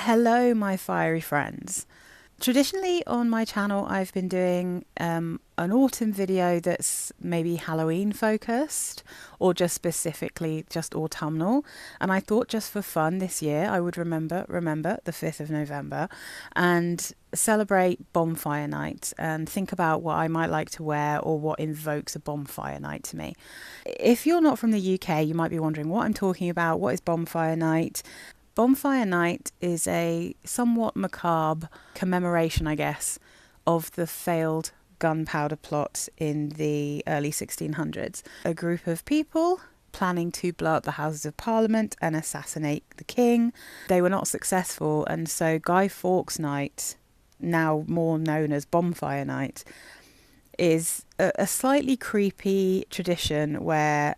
Hello, my fiery friends. Traditionally on my channel, I've been doing an autumn video that's maybe Halloween focused or just specifically just autumnal. And I thought just for fun this year, I would remember the 5th of November and celebrate Bonfire Night and think about what I might like to wear or what invokes a bonfire night to me. If you're not from the UK, you might be wondering what I'm talking about. What is Bonfire Night? Bonfire Night is a somewhat macabre commemoration, I guess, of the failed gunpowder plot in the early 1600s. A group of people planning to blow up the Houses of Parliament and assassinate the king. They were not successful, and so Guy Fawkes Night, now more known as Bonfire Night, is a slightly creepy tradition where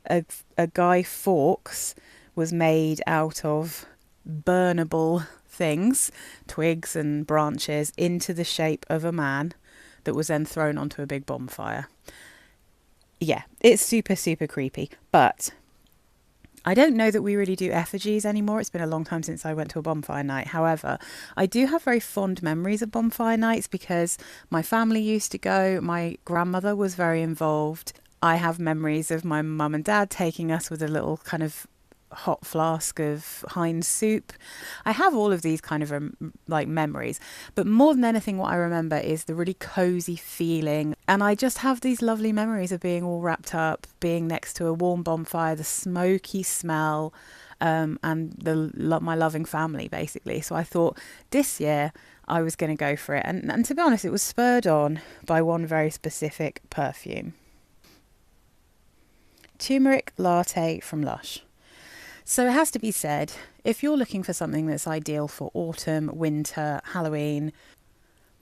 a Guy Fawkes was made out of burnable things, twigs and branches, into the shape of a man that was then thrown onto a big bonfire. Yeah, it's super, super creepy. But I don't know that we really do effigies anymore. It's been a long time since I went to a bonfire night. However, I do have very fond memories of bonfire nights because my family used to go. My grandmother was very involved. I have memories of my mum and dad taking us with a little kind of hot flask of Heinz soup. I have all of these kind of memories, but more than anything what I remember is the really cozy feeling, and I just have these lovely memories of being all wrapped up, being next to a warm bonfire, the smoky smell, and my loving family basically. So I thought this year I was going to go for it, and to be honest, it was spurred on by one very specific perfume. Turmeric Latte from Lush. So it has to be said, if you're looking for something that's ideal for autumn, winter, Halloween,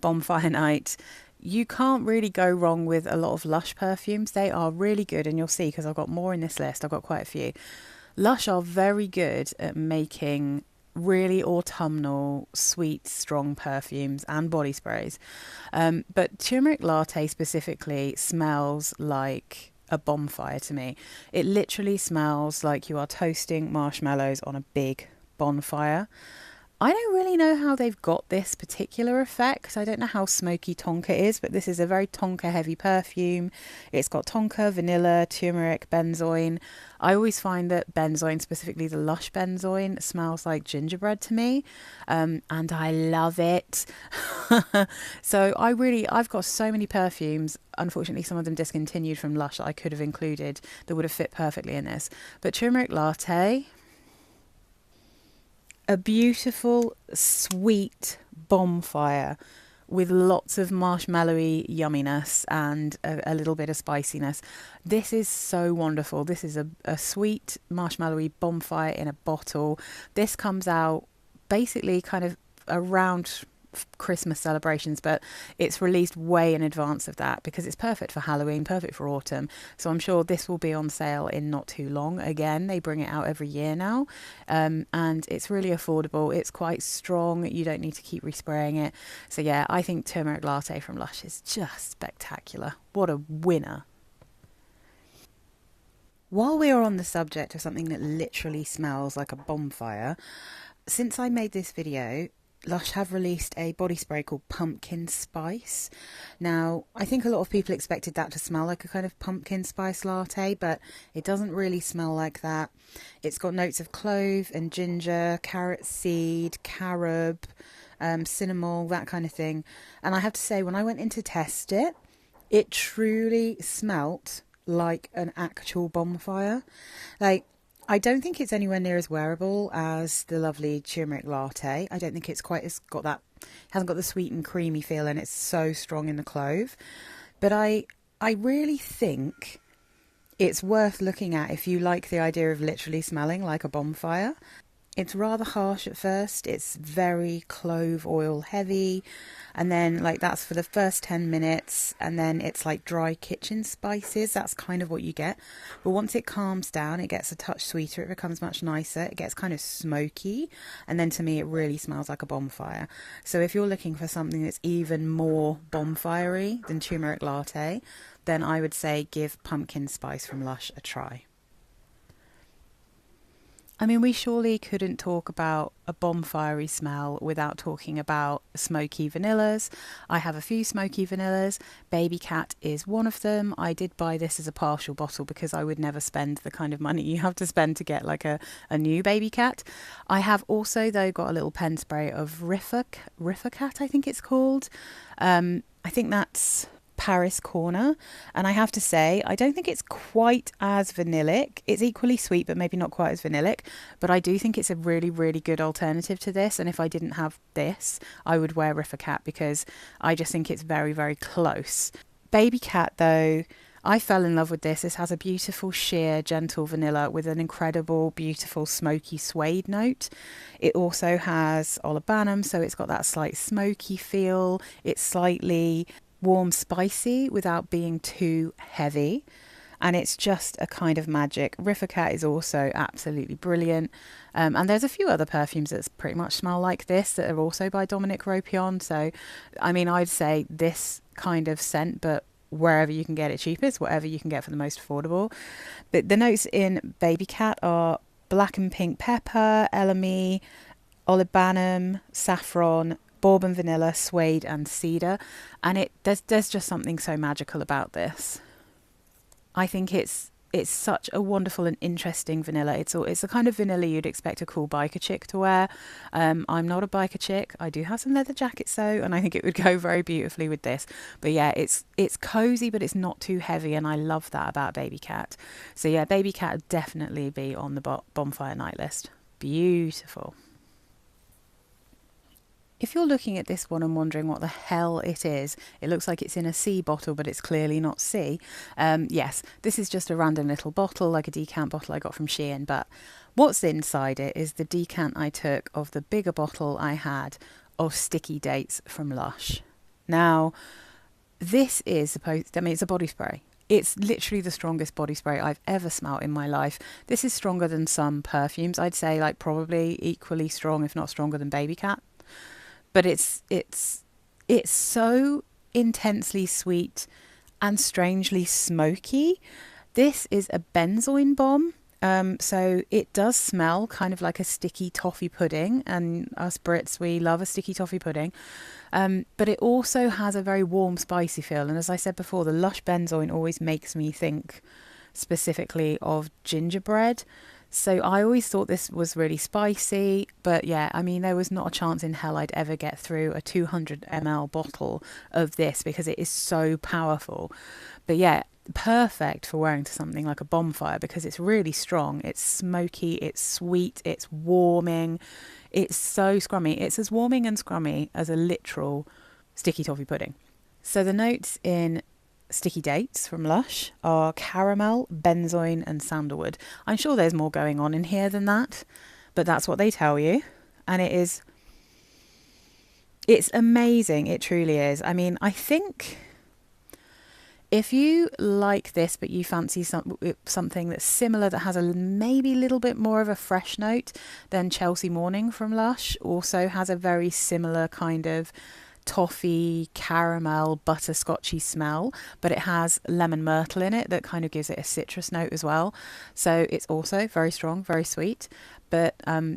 bonfire night, you can't really go wrong with a lot of Lush perfumes. They are really good, and you'll see because I've got more in this list. I've got quite a few. Lush are very good at making really autumnal, sweet, strong perfumes and body sprays. But Turmeric Latte specifically smells like a bonfire to me. It literally smells like you are toasting marshmallows on a big bonfire. I don't really know how they've got this particular effect. I don't know how smoky tonka is, but this is a very tonka heavy perfume. It's got tonka, vanilla, turmeric, benzoin. I always find that benzoin, specifically the Lush benzoin, smells like gingerbread to me, and I love it. So I've got so many perfumes. Unfortunately, some of them discontinued from Lush that I could have included that would have fit perfectly in this. But Turmeric Latte, a beautiful, sweet bonfire with lots of marshmallowy yumminess and a little bit of spiciness. This is so wonderful. This is a sweet marshmallowy bonfire in a bottle. This comes out basically kind of around Christmas celebrations, but it's released way in advance of that because it's perfect for Halloween, perfect for autumn. So I'm sure this will be on sale in not too long. Again, they bring it out every year now, and it's really affordable. It's quite strong. You don't need to keep respraying it. So yeah, I think Turmeric Latte from Lush is just spectacular. What a winner. While we are on the subject of something that literally smells like a bonfire, since I made this video, Lush have released a body spray called Pumpkin Spice. Now, I think a lot of people expected that to smell like a kind of pumpkin spice latte, but it doesn't really smell like that. It's got notes of clove and ginger, carrot seed, carob, cinnamon, that kind of thing. And I have to say, when I went in to test it, it truly smelt like an actual bonfire. Like, I don't think it's anywhere near as wearable as the lovely Turmeric Latte. I don't think it's quite as hasn't got the sweet and creamy feel, and it's so strong in the clove. But I really think it's worth looking at if you like the idea of literally smelling like a bonfire. It's rather harsh at first. It's very clove oil heavy, and then that's for the first 10 minutes, and then it's like dry kitchen spices. That's kind of what you get. But once it calms down, it gets a touch sweeter. It becomes much nicer. It gets kind of smoky, and then to me it really smells like a bonfire. So if you're looking for something that's even more bonfire-y than Turmeric Latte, then I would say give Pumpkin Spice from Lush a try. I mean, we surely couldn't talk about a bonfirey smell without talking about smoky vanillas. I have a few smoky vanillas. Baby Cat is one of them. I did buy this as a partial bottle because I would never spend the kind of money you have to spend to get like a new Baby Cat. I have also, though, got a little pen spray of Riffa Cat, I think it's called. I think that's Paris Corner, and I have to say I don't think it's quite as vanillic. It's equally sweet but maybe not quite as vanillic, but I do think it's a really good alternative to this, and if I didn't have this I would wear Riffa Cat because I just think it's very close. Baby Cat, though, I fell in love with this. This has a beautiful sheer gentle vanilla with an incredible beautiful smoky suede note. It also has olibanum, so it's got that slight smoky feel. It's slightly warm spicy without being too heavy, and it's just a kind of magic. Riffa Cat is also absolutely brilliant, and there's a few other perfumes that pretty much smell like this that are also by Dominic Ropion. So I mean, I'd say this kind of scent, but wherever you can get it cheapest, whatever you can get for the most affordable. But the notes in Baby Cat are black and pink pepper, elemi, olibanum, saffron, bourbon vanilla, suede and cedar, and there's just something so magical about this. I think it's such a wonderful and interesting vanilla. It's the kind of vanilla you'd expect a cool biker chick to wear. I'm not a biker chick. I do have some leather jackets though, and I think it would go very beautifully with this. But yeah, it's cozy, but it's not too heavy, and I love that about Baby Cat. So yeah, Baby Cat would definitely be on the Bonfire Night list. Beautiful. If you're looking at this one and wondering what the hell it is, it looks like it's in a C bottle, but it's clearly not C. Yes, this is just a random little bottle, like a decant bottle I got from Shein, but what's inside it is the decant I took of the bigger bottle I had of Sticky Dates from Lush. Now, this is it's a body spray. It's literally the strongest body spray I've ever smelled in my life. This is stronger than some perfumes. I'd say like probably equally strong, if not stronger than Baby Cat. But it's so intensely sweet and strangely smoky. This is a benzoin bomb. So it does smell kind of like a sticky toffee pudding, and us Brits, we love a sticky toffee pudding. But it also has a very warm, spicy feel. And as I said before, the Lush benzoin always makes me think specifically of gingerbread. So I always thought this was really spicy, but yeah, I mean, there was not a chance in hell I'd ever get through a 200 ml bottle of this because it is so powerful. But yeah, perfect for wearing to something like a bonfire because it's really strong, it's smoky, it's sweet, it's warming, it's so scrummy. It's as warming and scrummy as a literal sticky toffee pudding. So the notes in Sticky Dates from Lush are caramel, benzoin and sandalwood. I'm sure there's more going on in here than that, but that's what they tell you. And it's amazing. It truly is. I mean, I think if you like this but you fancy something that's similar, that has a maybe little bit more of a fresh note, then Chelsea Morning from Lush also has a very similar kind of toffee, caramel, butterscotchy smell, but it has lemon myrtle in it that kind of gives it a citrus note as well. So it's also very strong, very sweet, but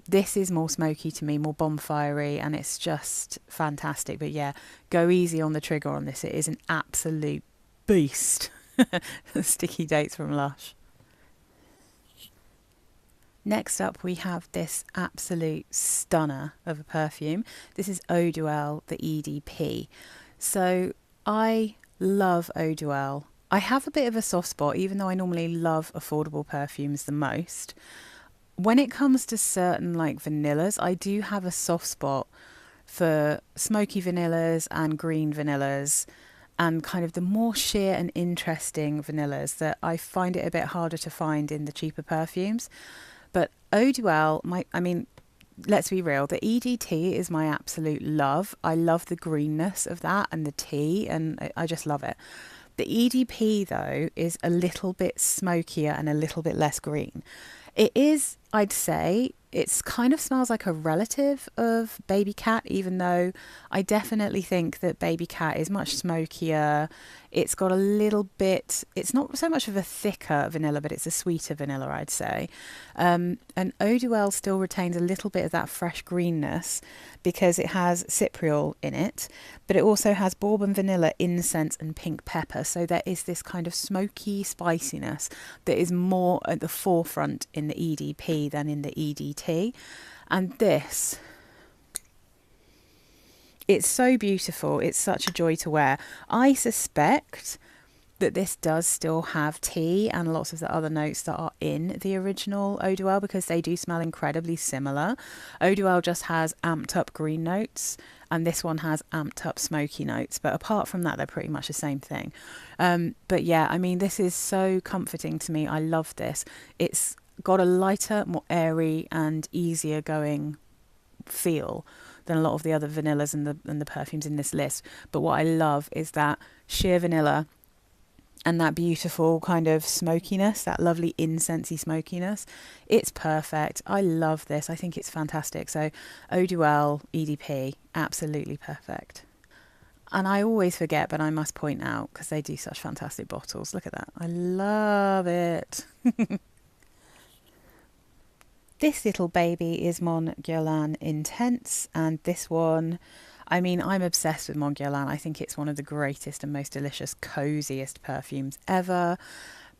this is more smoky to me, more bonfirey, and it's just fantastic. But yeah, go easy on the trigger on this. It is an absolute beast. Sticky Dates from Lush. Next up, we have this absolute stunner of a perfume. This is Eau Duelle, the EDP. So I love Eau Duelle. I have a bit of a soft spot, even though I normally love affordable perfumes the most. When it comes to certain like vanillas, I do have a soft spot for smoky vanillas and green vanillas, and kind of the more sheer and interesting vanillas that I find it a bit harder to find in the cheaper perfumes. But Eau Duelle, let's be real, the EDT is my absolute love. I love the greenness of that and the tea, and I just love it. The EDP, though, is a little bit smokier and a little bit less green. It is, I'd say, it kind of smells like a relative of Baby Cat, even though I definitely think that Baby Cat is much smokier. It's got a little bit, it's not so much of a thicker vanilla, but it's a sweeter vanilla, I'd say. And Eau Duelle still retains a little bit of that fresh greenness because it has cypriol in it, but it also has bourbon vanilla, incense and pink pepper. So there is this kind of smoky spiciness that is more at the forefront in the EDP than in the EDT. And this, it's so beautiful. It's such a joy to wear. I suspect that this does still have tea and lots of the other notes that are in the original Eau Duelle, because they do smell incredibly similar. Eau Duelle just has amped up green notes and this one has amped up smoky notes, but apart from that they're pretty much the same thing. But yeah, I mean, this is so comforting to me. I love this. It's got a lighter, more airy and easier going feel than a lot of the other vanillas and the perfumes in this list. But what I love is that sheer vanilla and that beautiful kind of smokiness, that lovely incensey smokiness. It's perfect. I love this. I think it's fantastic. So Eau Duelle EDP, absolutely perfect. And I always forget, but I must point out, because they do such fantastic bottles. Look at that. I love it. This little baby is Mon Guerlain Intense, and this one, I mean, I'm obsessed with Mon Guerlain. I think it's one of the greatest and most delicious, coziest perfumes ever.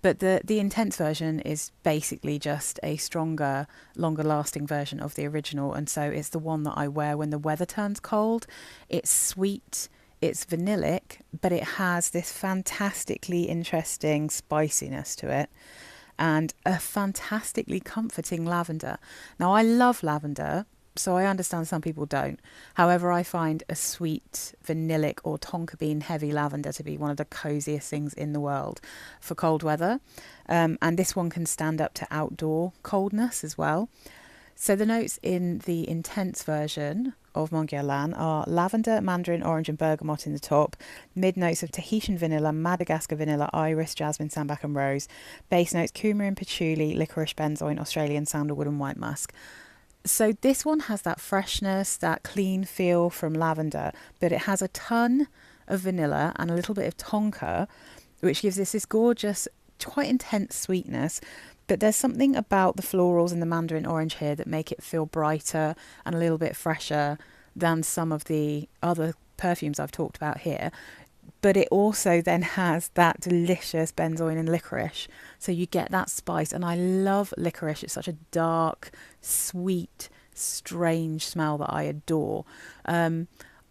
But the Intense version is basically just a stronger, longer lasting version of the original, and so it's the one that I wear when the weather turns cold. It's sweet, it's vanillic, but it has this fantastically interesting spiciness to it, and a fantastically comforting lavender. Now, I love lavender, so I understand some people don't. However, I find a sweet, vanillic or tonka bean heavy lavender to be one of the coziest things in the world for cold weather. And this one can stand up to outdoor coldness as well. So the notes in the Intense version of Mon Guerlain are lavender, mandarin, orange and bergamot in the top, mid notes of Tahitian vanilla, Madagascar vanilla, iris, jasmine, sambac and rose, base notes coumarin, patchouli, licorice, benzoin, Australian sandalwood and white musk. So this one has that freshness, that clean feel from lavender, but it has a ton of vanilla and a little bit of tonka, which gives this gorgeous, quite intense sweetness. But there's something about the florals and the mandarin orange here that make it feel brighter and a little bit fresher than some of the other perfumes I've talked about here. But it also then has that delicious benzoin and licorice. So you get that spice. And I love licorice. It's such a dark, sweet, strange smell that I adore.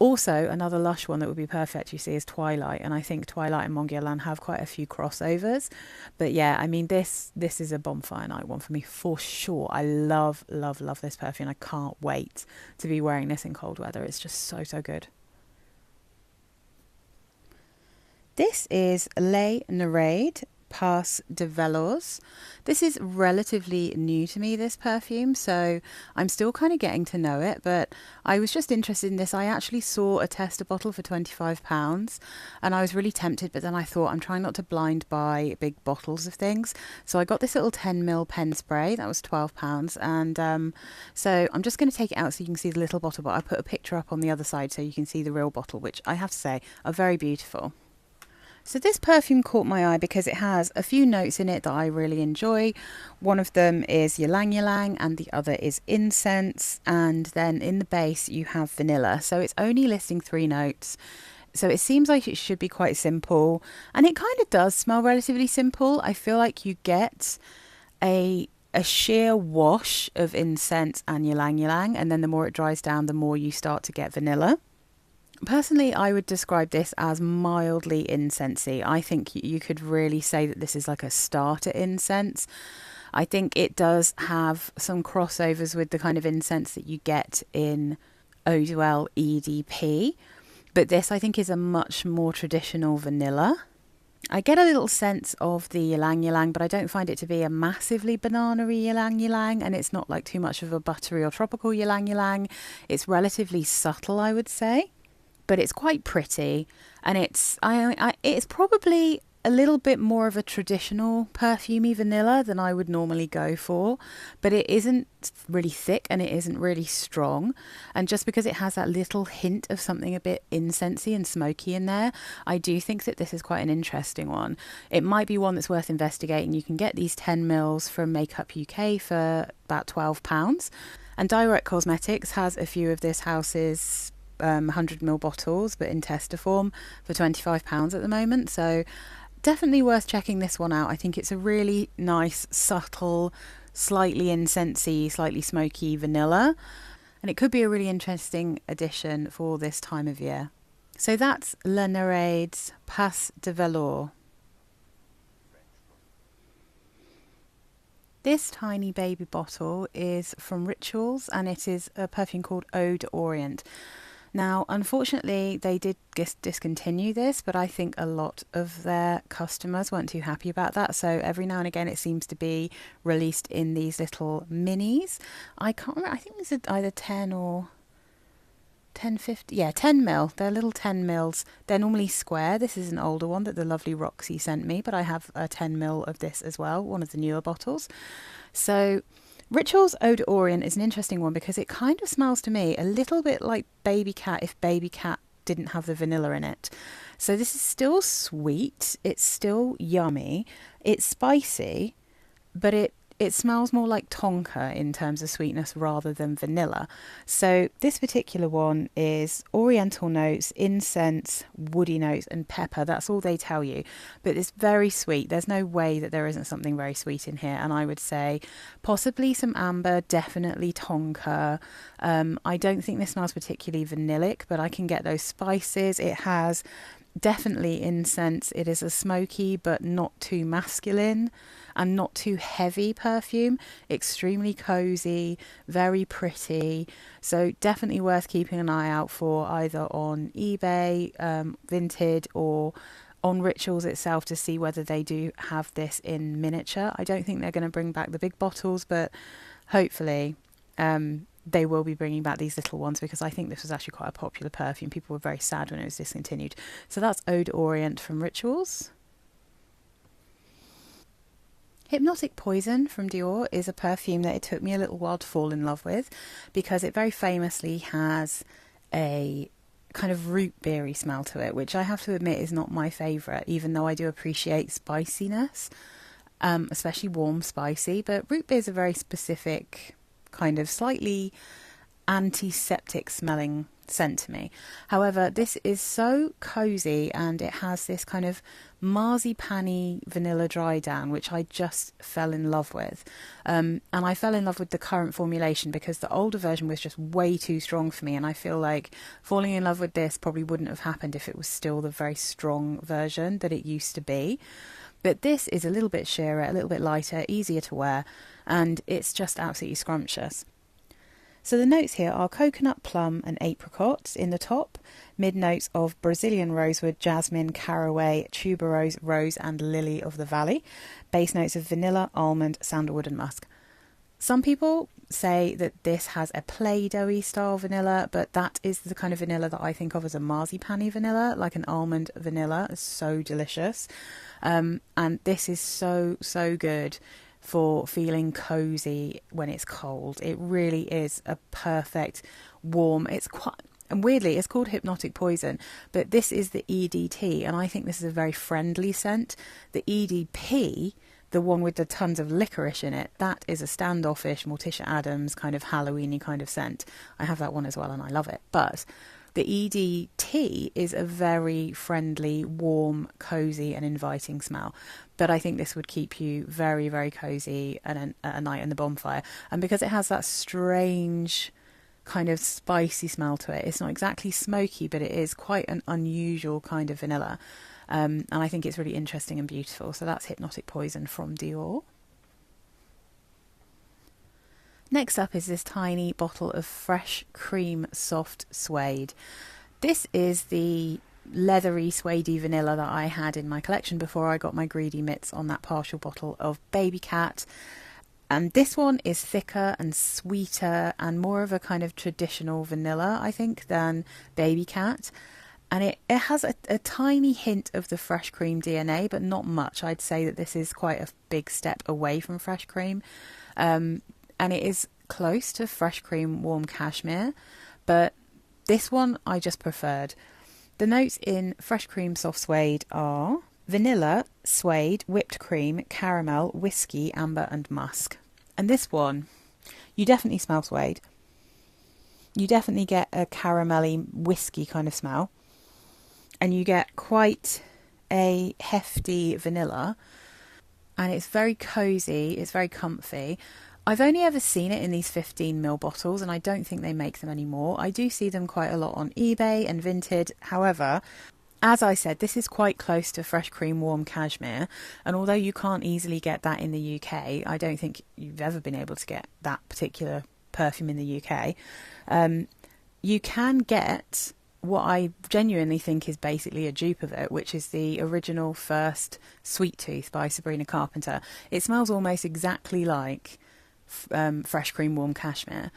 Also, another lush one that would be perfect, you see, is Twilight. And I think Twilight and Mon Guerlain have quite a few crossovers. But yeah, I mean, this is a Bonfire Night one for me for sure. I love, love, love this perfume. I can't wait to be wearing this in cold weather. It's just so, so good. This is Les Nerades Pas de Velours. This is relatively new to me, this perfume, so I'm still kind of getting to know it, but I was just interested in this. I actually saw a tester bottle for £25 and I was really tempted, but then I thought I'm trying not to blind buy big bottles of things, so I got this little 10ml pen spray that was £12, and so I'm just going to take it out so you can see the little bottle, but I put a picture up on the other side so you can see the real bottle, which I have to say are very beautiful. So this perfume caught my eye because it has a few notes in it that I really enjoy. One of them is ylang ylang and the other is incense, and then in the base you have vanilla. So it's only listing 3 notes. So it seems like it should be quite simple, and it kind of does smell relatively simple. I feel like you get a sheer wash of incense and ylang ylang, and then the more it dries down, the more you start to get vanilla. Personally, I would describe this as mildly incensey. I think you could really say that this is like a starter incense. I think it does have some crossovers with the kind of incense that you get in Eau Duelle EDP, but this I think is a much more traditional vanilla. I get a little sense of the ylang ylang, but I don't find it to be a massively banana-y ylang ylang, and it's not like too much of a buttery or tropical ylang ylang. It's relatively subtle, I would say. But it's quite pretty, and it's probably a little bit more of a traditional perfumey vanilla than I would normally go for, but it isn't really thick and it isn't really strong. And just because it has that little hint of something a bit incensey and smoky in there, I do think that this is quite an interesting one. It might be one that's worth investigating. You can get these 10 mils from Makeup UK for about £12. And Direct Cosmetics has a few of this house's 100ml bottles, but in tester form for £25 at the moment. So definitely worth checking this one out. I think it's a really nice, subtle, slightly incensey, slightly smoky vanilla. And it could be a really interesting addition for this time of year. So that's La Nereide's Pas de Velour. This tiny baby bottle is from Rituals and it is a perfume called Eau d'Orient. Now, unfortunately, they did discontinue this, but I think a lot of their customers weren't too happy about that. So every now and again, it seems to be released in these little minis. I can't remember. I think these are either 10 or 1050. Yeah, 10 mil. They're little 10 mils. They're normally square. This is an older one that the lovely Roxy sent me, but I have a 10 mil of this as well, one of the newer bottles. So Rituals Eau d'Orient is an interesting one because it kind of smells to me a little bit like Baby Cat if Baby Cat didn't have the vanilla in it. So this is still sweet, it's still yummy, it's spicy, but it smells more like tonka in terms of sweetness rather than vanilla. So this particular one is oriental notes, incense, woody notes and pepper. That's all they tell you. But it's very sweet. There's no way that there isn't something very sweet in here. And I would say possibly some amber, definitely tonka. I don't think this smells particularly vanillic, but I can get those spices. It has definitely incense. It is a smoky but not too masculine and not too heavy perfume. Extremely cozy, very pretty. So definitely worth keeping an eye out for either on eBay, Vinted, or on Rituals itself to see whether they do have this in miniature. I don't think they're going to bring back the big bottles, but hopefully they will be bringing back these little ones because I think this was actually quite a popular perfume. People were very sad when it was discontinued. So that's Eau d'Orient from Rituals. Hypnotic Poison from Dior is a perfume that it took me a little while to fall in love with because it very famously has a kind of root beery smell to it, which I have to admit is not my favourite, even though I do appreciate spiciness, especially warm spicy. But root beer is a very specific kind of slightly antiseptic smelling scent to me. However, this is so cozy and it has this kind of marzipan-y vanilla dry down, which I just fell in love with. And I fell in love with the current formulation because the older version was just way too strong for me, and I feel like falling in love with this probably wouldn't have happened if it was still the very strong version that it used to be. But this is a little bit sheerer, a little bit lighter, easier to wear, and it's just absolutely scrumptious. So the notes here are coconut, plum and apricot in the top, mid notes of Brazilian rosewood, jasmine, caraway, tuberose, rose and lily of the valley, base notes of vanilla, almond, sandalwood and musk. Some people say that this has a Play-Doh-y style vanilla, but that is the kind of vanilla that I think of as a marzipan-y vanilla, like an almond vanilla. It's so delicious. And this is so good for feeling cozy when it's cold. It really is a perfect warm, it's quite, and weirdly it's called Hypnotic Poison, but this is the EDT, and I think this is a very friendly scent. The EDP, the one with the tons of licorice in it, that is a standoffish Morticia Adams kind of Halloween-y kind of scent. I have that one as well and I love it. But the EDT is a very friendly, warm, cozy and inviting smell. But I think this would keep you very, very cozy at a night in the bonfire. And because it has that strange kind of spicy smell to it, it's not exactly smoky, but it is quite an unusual kind of vanilla. And I think it's really interesting and beautiful. So that's Hypnotic Poison from Dior. Next up is this tiny bottle of fresh cream soft suede. This is the leathery suede vanilla that I had in my collection before I got my greedy mitts on that partial bottle of Baby Cat. And this one is thicker and sweeter and more of a kind of traditional vanilla, I think, than Baby Cat. And it has a tiny hint of the fresh cream DNA, but not much. I'd say that this is quite a big step away from fresh cream. And it is close to fresh cream warm cashmere, but this one I just preferred. The notes in fresh cream soft suede are vanilla, suede, whipped cream, caramel, whiskey, amber and musk. And this one, you definitely smell suede. You definitely get a caramelly whiskey kind of smell. And you get quite a hefty vanilla, and it's very cozy, it's very comfy. I've only ever seen it in these 15ml bottles, and I don't think they make them anymore. I do see them quite a lot on eBay and Vinted. However, as I said, this is quite close to fresh cream warm cashmere, and although you can't easily get that in the UK, I don't think you've ever been able to get that particular perfume in the UK. You can get what I genuinely think is basically a dupe of it, which is the original first Sweet Tooth by Sabrina Carpenter. It smells almost exactly like fresh cream warm cashmere,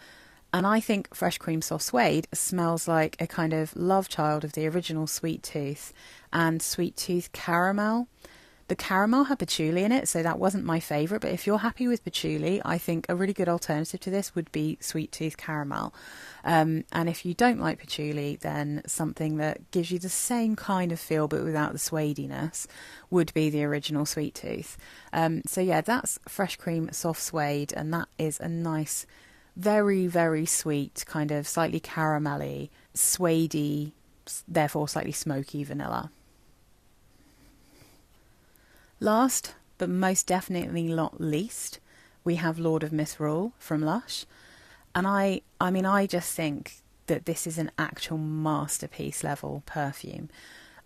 and I think fresh cream soft suede smells like a kind of love child of the original Sweet Tooth and Sweet Tooth caramel. The caramel had patchouli in it, so that wasn't my favourite, but if you're happy with patchouli, I think a really good alternative to this would be Sweet Tooth caramel. And if you don't like patchouli, then something that gives you the same kind of feel but without the suediness would be the original Sweet Tooth. So yeah, that's fresh cream soft suede, and that is a nice, very, very sweet, kind of slightly caramelly, suedey, therefore slightly smoky vanilla. Last, but most definitely not least, we have Lord of Misrule from Lush. And I mean, I just think that this is an actual masterpiece level perfume.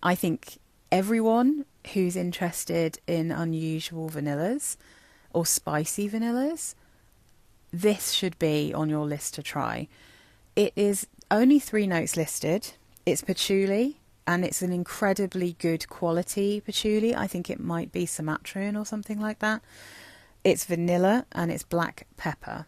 I think everyone who's interested in unusual vanillas or spicy vanillas, this should be on your list to try. It is only 3 notes listed. It's patchouli, and it's an incredibly good quality patchouli. I think it might be Sumatran or something like that. It's vanilla and it's black pepper,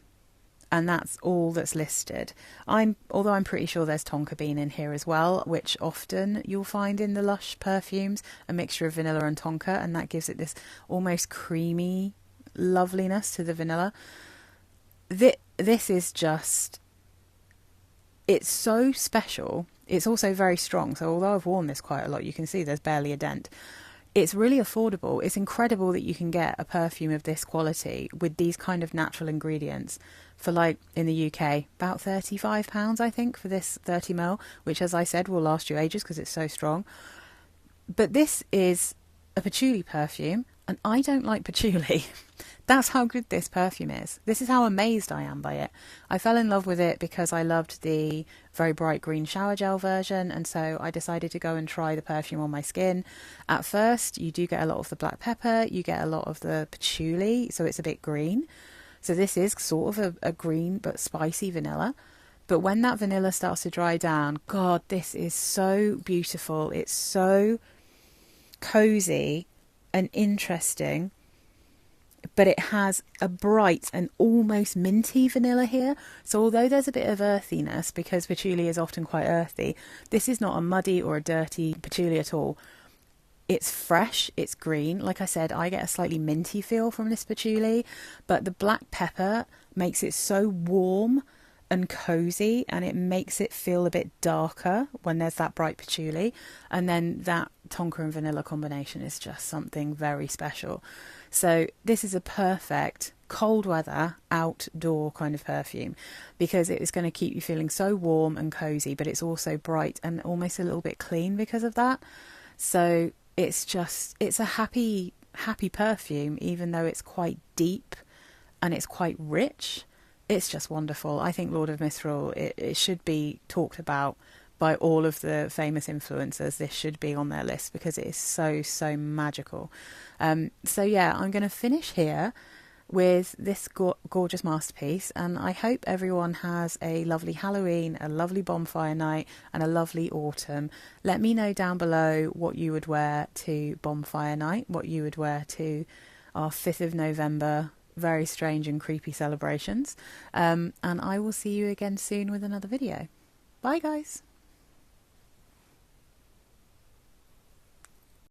and that's all that's listed. Although I'm pretty sure there's tonka bean in here as well, which often you'll find in the Lush perfumes, a mixture of vanilla and tonka, and that gives it this almost creamy loveliness to the vanilla. This is just, it's so special. It's also very strong, so although I've worn this quite a lot, you can see there's barely a dent. It's really affordable. It's incredible that you can get a perfume of this quality with these kind of natural ingredients for, like, in the UK, about £35, I think, for this 30ml, which, as I said, will last you ages because it's so strong. But this is a patchouli perfume, and I don't like patchouli. That's how good this perfume is. This is how amazed I am by it. I fell in love with it because I loved the very bright green shower gel version, and so I decided to go and try the perfume on my skin. At first, you do get a lot of the black pepper, you get a lot of the patchouli, so it's a bit green. So this is sort of a green but spicy vanilla. But when that vanilla starts to dry down, God, this is so beautiful. It's so cozy and interesting. But it has a bright and almost minty vanilla here. So although there's a bit of earthiness, because patchouli is often quite earthy, this is not a muddy or a dirty patchouli at all. It's fresh, it's green. Like I said, I get a slightly minty feel from this patchouli, but the black pepper makes it so warm and cozy, and it makes it feel a bit darker when there's that bright patchouli. And then that tonka and vanilla combination is just something very special. So this is a perfect cold weather outdoor kind of perfume, because it is going to keep you feeling so warm and cozy, but it's also bright and almost a little bit clean because of that. So it's a happy perfume, even though it's quite deep and it's quite rich. It's just wonderful. I think Lord of Misrule, it should be talked about by all of the famous influencers. This should be on their list because it is so, so magical. So yeah, I'm going to finish here with this gorgeous masterpiece, and I hope everyone has a lovely Halloween, a lovely bonfire night, and a lovely autumn. Let me know down below what you would wear to bonfire night, what you would wear to our 5th of November very strange and creepy celebrations, and I will see you again soon with another video. Bye guys.